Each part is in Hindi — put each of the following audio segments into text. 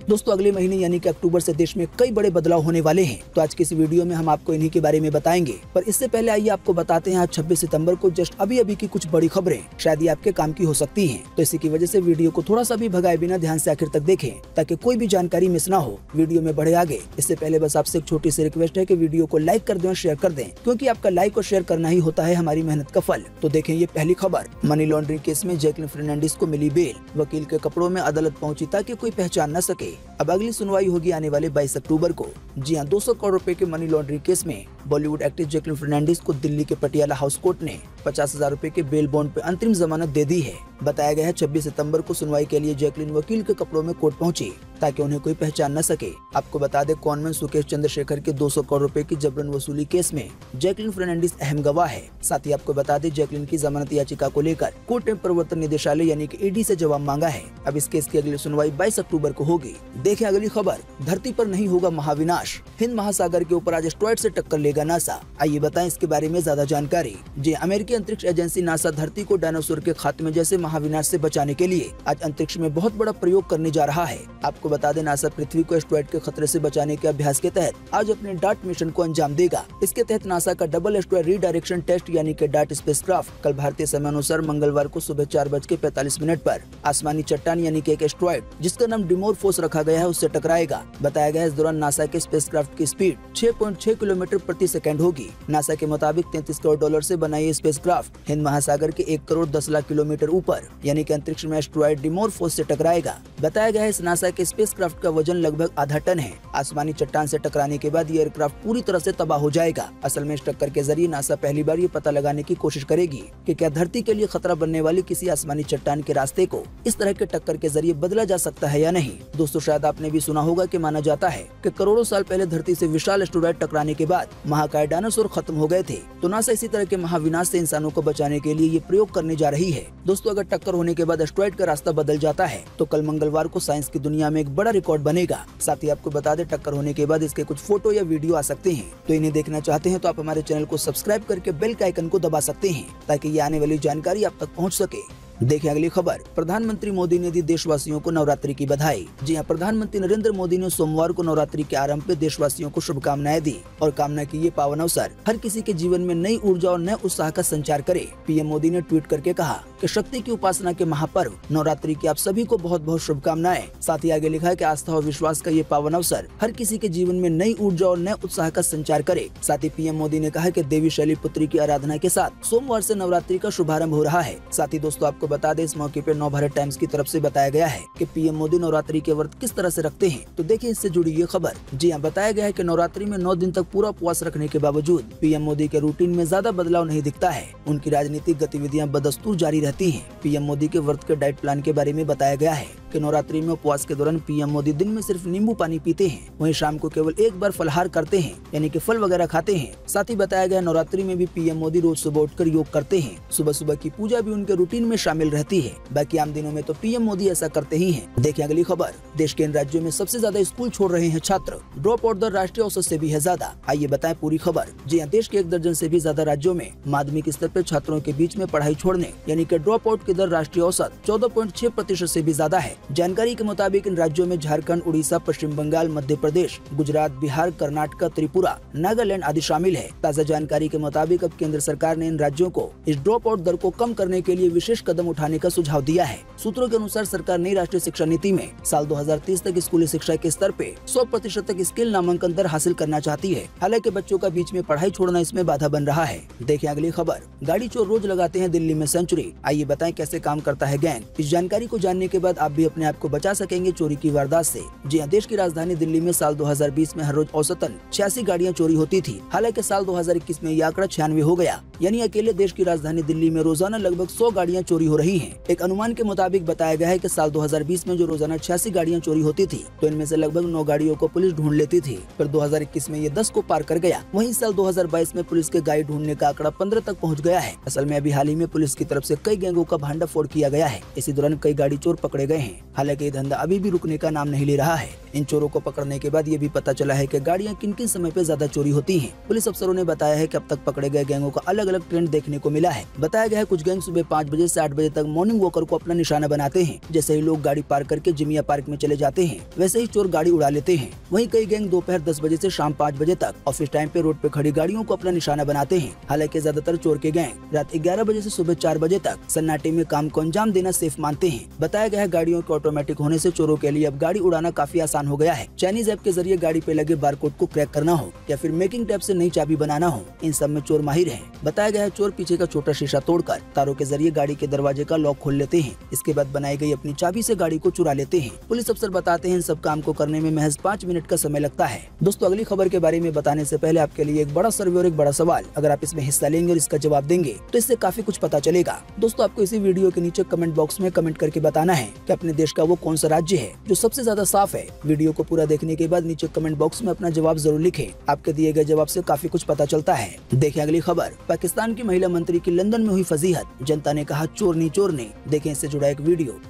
दोस्तों अगले महीने यानी कि अक्टूबर से देश में कई बड़े बदलाव होने वाले हैं। तो आज की इस वीडियो में हम आपको इन्हीं के बारे में बताएंगे। पर इससे पहले आइए आपको बताते हैं आज 26 सितंबर को जस्ट अभी की कुछ बड़ी खबरें शायद ये आपके काम की हो सकती हैं। तो इसी की वजह से वीडियो को थोड़ा सा भी भगाए बिना ध्यान से आखिर तक देखें ताकि कोई भी जानकारी मिस ना हो। वीडियो में बढ़े आगे इससे पहले बस आपसे एक छोटी सी रिक्वेस्ट है कि वीडियो को लाइक कर दें और शेयर कर दें, क्योंकि आपका लाइक और शेयर करना ही होता है हमारी मेहनत का फल। तो देखें ये पहली खबर। मनी लॉन्ड्रिंग केस में जैकलिन फर्नांडिस को मिली बेल। वकील के कपड़ों में अदालत पहुंची ताकि कोई पहचान न सके। अब अगली सुनवाई होगी आने वाले 22 अक्टूबर को। जी हां, 200 करोड़ रुपए के मनी लॉन्ड्रिंग केस में बॉलीवुड एक्ट्रेस जैकलिन फर्नांडिस को दिल्ली के पटियाला हाउस कोर्ट ने 50,000 रुपए के बेल बॉन्ड पर अंतरिम जमानत दे दी है। बताया गया है 26 सितंबर को सुनवाई के लिए जैकलिन वकील के कपड़ों में कोर्ट पहुंची ताकि उन्हें कोई पहचान न सके। आपको बता दें कॉनमैन सुकेश चंद्रशेखर के 200 करोड़ रुपए की जबरन वसूली केस में जैकलिन फर्नांडिस अहम गवाह है। साथ ही आपको बता दें जैकलिन की जमानत याचिका को लेकर कोर्ट ने प्रवर्तन निदेशालय यानी कि ईडी से जवाब मांगा है। अब इस केस की अगली सुनवाई 22 अक्टूबर को होगी। देखें अगली खबर। धरती पर नहीं होगा महाविनाश, हिंद महासागर के ऊपर आज एस्टेरॉयड से टक्कर लेगा नासा। आइए बताएं इसके बारे में ज्यादा जानकारी। जी, अमेरिकी अंतरिक्ष एजेंसी नासा धरती को डायनासोर के खात्मे जैसे महाविनाश से बचाने के लिए आज अंतरिक्ष में बहुत बड़ा प्रयोग करने जा रहा है। आपको बता दें नासा पृथ्वी को एस्टेरॉयड के खतरे से बचाने के अभ्यास के तहत आज अपने डार्ट मिशन को अंजाम देगा। इसके तहत नासा का डबल एस्टेरॉयड रीडायरेक्शन टेस्ट यानी कि डार्ट स्पेसक्राफ्ट कल भारतीय समय अनुसार मंगलवार को सुबह 4:45 पर आसमानी चट्टान यानी कि एक एस्टेरॉयड जिसका नाम डिमोरफोस रखा गया है उससे टकराएगा। बताया गया है इस दौरान नासा के स्पेसक्राफ्ट की स्पीड 6.6 किलोमीटर प्रति सेकंड होगी। नासा के मुताबिक 33 करोड़ डॉलर से बना ये स्पेसक्राफ्ट हिंद महासागर के 1 करोड़ 10 लाख किलोमीटर ऊपर यानी कि अंतरिक्ष में एस्टेरॉयड डिमोरफोस से टकराएगा। बताया गया है इस नासा के स्पेसक्राफ्ट का वजन लगभग आधा टन है। आसमानी चट्टान से टकराने के बाद ये एयरक्राफ्ट पूरी तरह से तबाह हो जाएगा। असल में इस टक्कर के जरिए नासा पहली बार ये पता लगाने की कोशिश करेगी कि क्या धरती के लिए खतरा बनने वाली किसी आसमानी चट्टान के रास्ते को इस तरह के टक्कर के जरिए बदला जा सकता है या नहीं। दोस्तों शायद आपने भी सुना होगा कि माना जाता है कि करोड़ों साल पहले धरती से विशाल एस्टेरॉयड टकराने के बाद महाकाय डायनासोर खत्म हो गए थे। तो नासा इसी तरह के महाविनाश से इंसानों को बचाने के लिए ये प्रयोग करने जा रही है। दोस्तों अगर टक्कर होने के बाद एस्टेरॉयड का रास्ता बदल जाता है तो कल मंगलवार को साइंस की दुनिया में एक बड़ा रिकॉर्ड बनेगा। साथ ही आपको बता दें टक्कर होने के बाद इसके कुछ फोटो या वीडियो आ सकते हैं। तो इन्हें देखना चाहते हैं तो आप हमारे चैनल को सब्सक्राइब करके बेल के आइकन को दबा सकते हैं ताकि ये आने वाली जानकारी आप तक पहुंच सके। देखिए अगली खबर। प्रधानमंत्री मोदी ने दी देशवासियों को नवरात्रि की बधाई। जी हां, प्रधानमंत्री नरेंद्र मोदी ने सोमवार को नवरात्रि के आरंभ पे देशवासियों को शुभकामनाएं दी और कामना की ये पावन अवसर हर किसी के जीवन में नई ऊर्जा और नए उत्साह का संचार करे। पीएम मोदी ने ट्वीट करके कहा कि शक्ति की उपासना के महापर्व नवरात्रि की आप सभी को बहुत बहुत शुभकामनाएं। साथ ही आगे लिखा है कि आस्था और विश्वास का ये पावन अवसर हर किसी के जीवन में नई ऊर्जा और नए उत्साह का संचार करे। साथ ही पीएम मोदी ने कहा कि देवी शैलपुत्री की आराधना के साथ सोमवार से नवरात्रि का शुभारंभ हो रहा है। साथ ही दोस्तों आपको बता दें इस मौके नवभारत टाइम्स की तरफ से बताया गया है कि पीएम मोदी नवरात्रि के व्रत किस तरह से रखते हैं। तो देखिए इससे जुड़ी ये खबर। जी हां, बताया गया है कि नवरात्रि में 9 दिन तक पूरा उपवास रखने के बावजूद पीएम मोदी के रूटीन में ज्यादा बदलाव नहीं दिखता है। उनकी राजनीतिक गतिविधियां बदस्तूर जारी रहती हैं। पीएम मोदी के व्रत के डाइट प्लान के बारे में बताया गया है कि नवरात्रि में उपवास के दौरान पीएम मोदी दिन में सिर्फ नींबू पानी पीते हैं, वहीं शाम को केवल एक बार फलहार करते हैं यानी कि फल वगैरह खाते हैं। साथ ही बताया गया नवरात्रि में भी पीएम मोदी रोज सुबह उठकर योग करते हैं। सुबह सुबह की पूजा भी उनके रूटीन में शामिल रहती है। बाकी आम दिनों में तो पीएम मोदी ऐसा करते ही हैं। देखिए अगली खबर। देश के इन राज्यों में सबसे ज्यादा स्कूल छोड़ रहे हैं छात्र। ड्रॉप आउट दर राष्ट्रीय औसत से भी है ज्यादा। आइए बताएं पूरी खबर। जी हां, देश के 1 दर्जन से भी ज्यादा राज्यों में माध्यमिक स्तर पर छात्रों के बीच में पढ़ाई छोड़ने यानी कि ड्रॉप आउट की दर राष्ट्रीय औसत 14.6% से भी ज्यादा है। जानकारी के मुताबिक इन राज्यों में झारखंड, उड़ीसा, पश्चिम बंगाल, मध्य प्रदेश, गुजरात, बिहार, कर्नाटक, त्रिपुरा, नागालैंड आदि शामिल है। ताज़ा जानकारी के मुताबिक अब केंद्र सरकार ने इन राज्यों को इस ड्रॉप आउट दर को कम करने के लिए विशेष कदम उठाने का सुझाव दिया है। सूत्रों के अनुसार सरकार नई राष्ट्रीय शिक्षा नीति में साल 2030 तक स्कूली शिक्षा के स्तर पे 100% तक स्किल नामांकन दर हासिल करना चाहती है। हालांकि बच्चों का बीच में पढ़ाई छोड़ना इसमें बाधा बन रहा है। देखिए अगली खबर। गाड़ी चोर रोज लगाते हैं दिल्ली में सेंचुरी। आइए बताएं कैसे काम करता है गैंग। इस जानकारी को जानने के बाद आप भी अपने आप को बचा सकेंगे चोरी की वारदात से। जी हां, देश की राजधानी दिल्ली में साल 2020 में हर रोज औसतन 86 गाड़ियां चोरी होती थी। हालांकि साल 2021 में यह आंकड़ा 96 हो गया, यानी अकेले देश की राजधानी दिल्ली में रोजाना लगभग 100 गाड़ियां चोरी हो रही हैं। एक अनुमान के मुताबिक बताया गया है कि साल 2020 में जो रोजाना 86 गाड़ियां चोरी होती थी तो इनमें से लगभग 9 गाड़ियों को पुलिस ढूंढ लेती थी। फिर 2021 में ये 10 को पार कर गया। वहीं साल 2022 में पुलिस के गाड़ी ढूंढने का आंकड़ा 15 तक पहुंच गया है। असल में अभी हाल ही में पुलिस की तरफ से कई गैंगों का भांडाफोड़ किया गया है। इसी दौरान कई गाड़ी चोर पकड़े गए हैं। हालांकि ये धंधा अभी भी रुकने का नाम नहीं ले रहा है। इन चोरों को पकड़ने के बाद ये भी पता चला है कि गाड़ियां किन किन समय पे ज्यादा चोरी होती हैं। पुलिस अफसरों ने बताया है कि अब तक पकड़े गए गैंगों का अलग अलग ट्रेंड देखने को मिला है। बताया गया है कुछ गैंग सुबह 5 बजे से 8 बजे तक मॉर्निंग वॉकर को अपना निशाना बनाते हैं। जैसे ही लोग गाड़ी पार्क करके जिमिया पार्क में चले जाते हैं, वैसे ही चोर गाड़ी उड़ा लेते हैं। वहीं कई गैंग दोपहर 10 बजे से शाम 5 बजे तक ऑफिस टाइम पे रोड पे खड़ी गाड़ियों को अपना निशाना बनाते हैं। हालांकि ज्यादातर चोर के गैंग रात 11 बजे से सुबह 4 बजे तक सन्नाटे में काम को अंजाम देना सेफ मानते हैं। बताया गया है गाड़ियों के ऑटोमेटिक होने से चोरों के लिए अब गाड़ी उड़ाना काफी आसान हो गया है। चाइनीज ऐप के जरिए गाड़ी पे लगे बारकोड को क्रैक करना हो या फिर मेकिंग टैप से नई चाबी बनाना हो, इन सब में चोर माहिर है। बताया गया है चोर पीछे का छोटा शीशा तोड़कर तारों के जरिए गाड़ी के दरवाजे का लॉक खोल लेते हैं। इसके बाद बनाई गई अपनी चाबी से गाड़ी को चुरा लेते हैं। पुलिस अफसर बताते हैं इन सब काम को करने में महज 5 मिनट का समय लगता है। दोस्तों, अगली खबर के बारे में बताने से पहले आपके लिए एक बड़ा सर्वे और एक बड़ा सवाल। अगर आप इसमें हिस्सा लेंगे और इसका जवाब देंगे तो इससे काफी कुछ पता चलेगा। दोस्तों, आपको इसी वीडियो के नीचे कमेंट बॉक्स में कमेंट करके बताना है कि अपने देश का वो कौन सा राज्य है जो सबसे ज्यादा साफ है। वीडियो को पूरा देखने के बाद नीचे कमेंट बॉक्स में अपना जवाब जरूर लिखें। आपके दिए गए जवाब से काफी कुछ पता चलता है। देखिए अगली खबर। पाकिस्तान की महिला मंत्री की लंदन में हुई फजीहत। जनता ने कहा चोरनी चोरनी। देखें इससे जुड़ा एक वीडियो।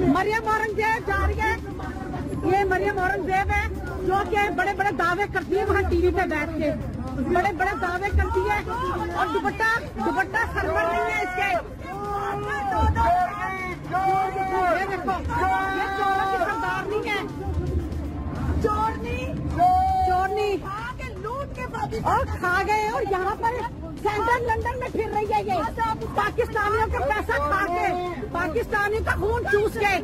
मरियम औरंगजेब जा रही है। ये मरियम औरंगजेब है जो कि बड़े बड़े दावे करती है वहाँ टीवी पे बैठ के, बड़े बड़े दावे करती है और दुपट्टा सर पर नहीं है इसके। ये देखो, ये चोरों की सरदारनी है। चोरनी लूट के और खा गए। और यहाँ पर सेंट्रल लंदन में फिर रही है ये पाकिस्तानियों का पैसा खा के, पाकिस्तानियों का खून चूस के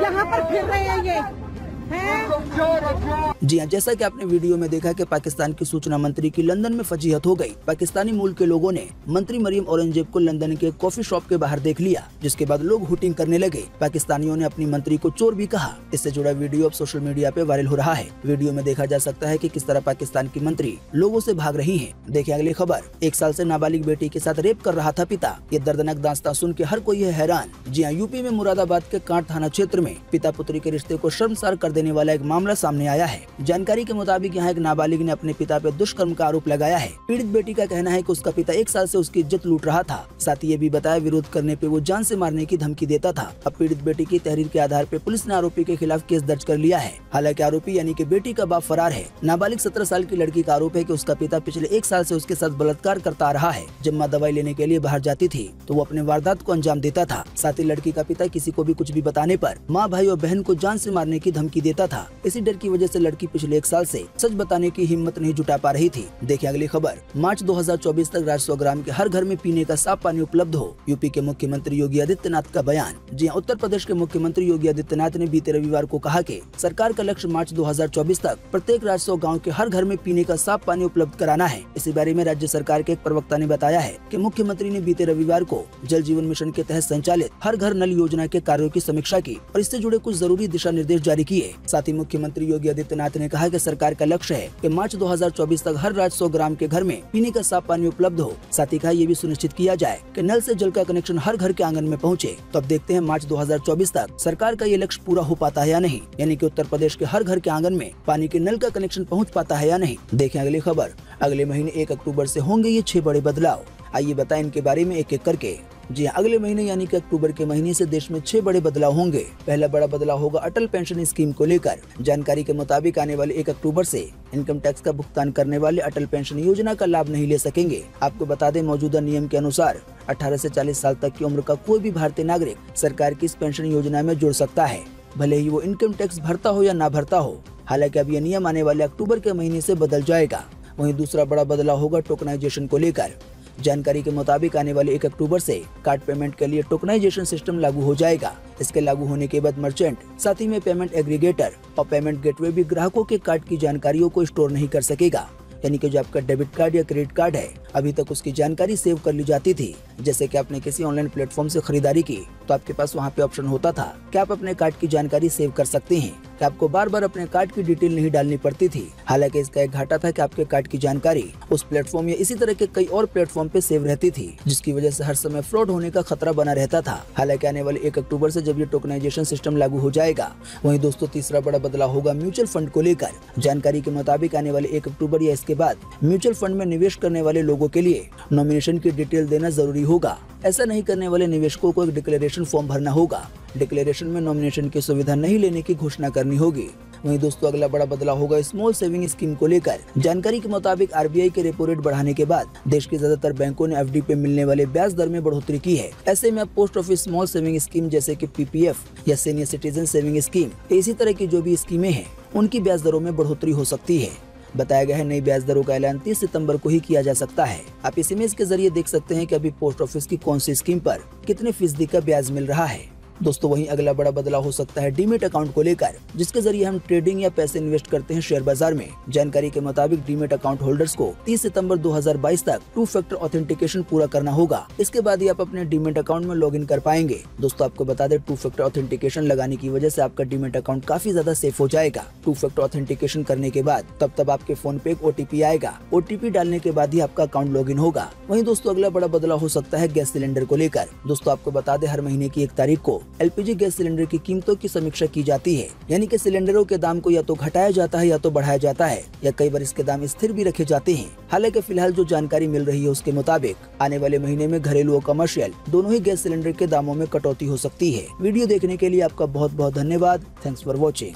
यहाँ पर फिर रहे हैं ये। जी हाँ, जैसा कि आपने वीडियो में देखा कि पाकिस्तान की सूचना मंत्री की लंदन में फजीहत हो गई। पाकिस्तानी मूल के लोगों ने मंत्री मरियम औरंगजेब को लंदन के कॉफी शॉप के बाहर देख लिया, जिसके बाद लोग हुटिंग करने लगे। पाकिस्तानियों ने अपनी मंत्री को चोर भी कहा। इससे जुड़ा वीडियो अब सोशल मीडिया पे वायरल हो रहा है। वीडियो में देखा जा सकता है कि किस तरह पाकिस्तान की मंत्री लोगों से भाग रही है। देखिए अगली खबर। 1 साल से नाबालिग बेटी के साथ रेप कर रहा था पिता। ये दर्दनाक दास्तां सुन के हर कोई है हैरान। जी हाँ, यूपी में मुरादाबाद के कांट थाना क्षेत्र में पिता पुत्री के रिश्ते को शर्मसार कर देने वाला एक मामला सामने आया है। जानकारी के मुताबिक यहाँ एक नाबालिग ने अपने पिता पे दुष्कर्म का आरोप लगाया है। पीड़ित बेटी का कहना है कि उसका पिता 1 साल से उसकी इज्जत लूट रहा था। साथ ही ये भी बताया विरोध करने पे वो जान से मारने की धमकी देता था। अब पीड़ित बेटी की तहरीर के आधार पे पुलिस ने आरोपी के खिलाफ केस दर्ज कर लिया है। हालांकि आरोपी यानी कि बेटी का बाप फरार है। नाबालिग 17 साल की लड़की का आरोप है कि उसका पिता पिछले 1 साल से उसके साथ बलात्कार करता आ रहा है। जब माँ दवाई लेने के लिए बाहर जाती थी तो वो अपने वारदात को अंजाम देता था। साथ ही लड़की का पिता किसी को भी कुछ भी बताने पर माँ, भाई और बहन को जान से मारने की धमकी देता था। इसी डर की वजह से लड़की पिछले 1 साल से सच बताने की हिम्मत नहीं जुटा पा रही थी। देखिए अगली खबर। मार्च 2024 तक राज्य ग्राम के हर घर में पीने का साफ पानी उपलब्ध हो। यूपी के मुख्यमंत्री योगी आदित्यनाथ का बयान। जी हाँ, उत्तर प्रदेश के मुख्यमंत्री योगी आदित्यनाथ ने बीते रविवार को कहा कि सरकार का लक्ष्य मार्च 2024 तक प्रत्येक राजस्व गाँव के हर घर में पीने का साफ पानी उपलब्ध कराना है। इसी बारे में राज्य सरकार के एक प्रवक्ता ने बताया है कि मुख्यमंत्री ने बीते रविवार को जल जीवन मिशन के तहत संचालित हर घर नल योजना के कार्यों की समीक्षा की और इससे जुड़े कुछ जरूरी दिशा निर्देश जारी किए। साथ ही मुख्यमंत्री योगी आदित्यनाथ ने कहा कि सरकार का लक्ष्य है कि मार्च 2024 तक हर राज्य 100 ग्राम के घर में पीने का साफ पानी उपलब्ध हो। साथ ही कहा ये भी सुनिश्चित किया जाए कि नल से जल का कनेक्शन हर घर के आंगन में पहुंचे। तो अब देखते हैं मार्च 2024 तक सरकार का ये लक्ष्य पूरा हो पाता है या नहीं, यानी कि उत्तर प्रदेश के हर घर के आंगन में पानी के नल का कनेक्शन पहुँच पाता है या नहीं। देखें अगली खबर। अगले महीने 1 अक्टूबर से होंगे ये 6 बड़े बदलाव। आइए बताएं इनके बारे में एक एक करके। जी अगले महीने यानी कि अक्टूबर के महीने से देश में 6 बड़े बदलाव होंगे। पहला बड़ा बदलाव होगा अटल पेंशन स्कीम को लेकर। जानकारी के मुताबिक आने वाले 1 अक्टूबर से इनकम टैक्स का भुगतान करने वाले अटल पेंशन योजना का लाभ नहीं ले सकेंगे। आपको बता दें, मौजूदा नियम के अनुसार 18 से 40 साल तक की उम्र का कोई भी भारतीय नागरिक सरकार की इस पेंशन योजना में जुड़ सकता है, भले ही वो इनकम टैक्स भरता हो या ना भरता हो। हालांकि अब यह नियम आने वाले अक्टूबर के महीने से बदल जाएगा। वहीं दूसरा बड़ा बदलाव होगा टोकनाइजेशन को लेकर। जानकारी के मुताबिक आने वाले 1 अक्टूबर से कार्ड पेमेंट के लिए टोकनाइजेशन सिस्टम लागू हो जाएगा। इसके लागू होने के बाद मर्चेंट, साथ ही में पेमेंट एग्रीगेटर और पेमेंट गेटवे भी ग्राहकों के कार्ड की जानकारियों को स्टोर नहीं कर सकेगा। यानी कि जो आपका डेबिट कार्ड या क्रेडिट कार्ड है, अभी तक उसकी जानकारी सेव कर ली जाती थी। जैसे कि आपने किसी ऑनलाइन प्लेटफॉर्म से खरीदारी की तो आपके पास वहाँ पे ऑप्शन होता था कि आप अपने कार्ड की जानकारी सेव कर सकते हैं, कि आपको बार बार अपने कार्ड की डिटेल नहीं डालनी पड़ती थी। हालांकि इसका एक घाटा था कि आपके कार्ड की जानकारी उस प्लेटफॉर्म या इसी तरह के कई और प्लेटफॉर्म पे सेव रहती थी, जिसकी वजह से हर समय फ्रॉड होने का खतरा बना रहता था। हालांकि आने वाले 1 अक्टूबर से जब ये टोकनाइजेशन सिस्टम लागू हो जाएगा। वहीं दोस्तों तीसरा बड़ा बदलाव होगा म्यूचुअल फंड को लेकर। जानकारी के मुताबिक आने वाले 1 अक्टूबर या इसके बाद म्यूचुअल फंड में निवेश करने वाले लोगों के लिए नॉमिनेशन की डिटेल देना जरूरी होगा। ऐसा नहीं करने वाले निवेशकों को एक डिक्लेरेशन फॉर्म भरना होगा। डिक्लेरेशन में नॉमिनेशन की सुविधा नहीं लेने की घोषणा करनी होगी। वहीं दोस्तों अगला बड़ा बदलाव होगा स्मॉल सेविंग स्कीम को लेकर। जानकारी के मुताबिक आरबीआई के रेपो रेट बढ़ाने के बाद देश के ज्यादातर बैंकों ने एफडी पे मिलने वाले ब्याज दर में बढ़ोतरी की है। ऐसे में अब post office small saving scheme जैसे कि पीपीएफ या सीनियर सिटीजन सेविंग स्कीम, इसी तरह की जो भी स्कीमें हैं उनकी ब्याज दरों में बढ़ोतरी हो सकती है। बताया गया है नई ब्याज दरों का ऐलान 30 सितंबर को ही किया जा सकता है। आप इस इमेज के जरिए देख सकते हैं कि अभी पोस्ट ऑफिस की कौन सी स्कीम पर कितने फीसदी का ब्याज मिल रहा है। दोस्तों वहीं अगला बड़ा बदलाव हो सकता है डीमेट अकाउंट को लेकर, जिसके जरिए हम ट्रेडिंग या पैसे इन्वेस्ट करते हैं शेयर बाजार में। जानकारी के मुताबिक डीमेट अकाउंट होल्डर्स को 30 सितंबर 2022 तक 2 फैक्टर ऑथेंटिकेशन पूरा करना होगा। इसके बाद ही आप अपने डीमेट अकाउंट में लॉगिन कर पाएंगे। दोस्तों आपको बता दें 2 फैक्टर ऑथेंटिकेशन लगाने की वजह से आपका डीमेट अकाउंट काफी ज्यादा सेफ हो जाएगा। 2 फैक्टर ऑथेंटिकेशन करने के बाद तब आपके फोन पे एक ओटीपी आएगा। ओटीपी डालने के बाद ही आपका अकाउंट लॉगिन होगा। वहीं दोस्तों अगला बड़ा बदलाव हो सकता है गैस सिलेंडर को लेकर। दोस्तों आपको बता दें हर महीने की 1 तारीख को एलपीजी गैस सिलेंडर की कीमतों की समीक्षा की जाती है, यानी कि सिलेंडरों के दाम को या तो घटाया जाता है या तो बढ़ाया जाता है, या कई बार इसके दाम स्थिर भी रखे जाते हैं। हालांकि फिलहाल जो जानकारी मिल रही है उसके मुताबिक आने वाले महीने में घरेलू और कमर्शियल दोनों ही गैस सिलेंडर के दामों में कटौती हो सकती है। वीडियो देखने के लिए आपका बहुत बहुत धन्यवाद। Thanks for watching.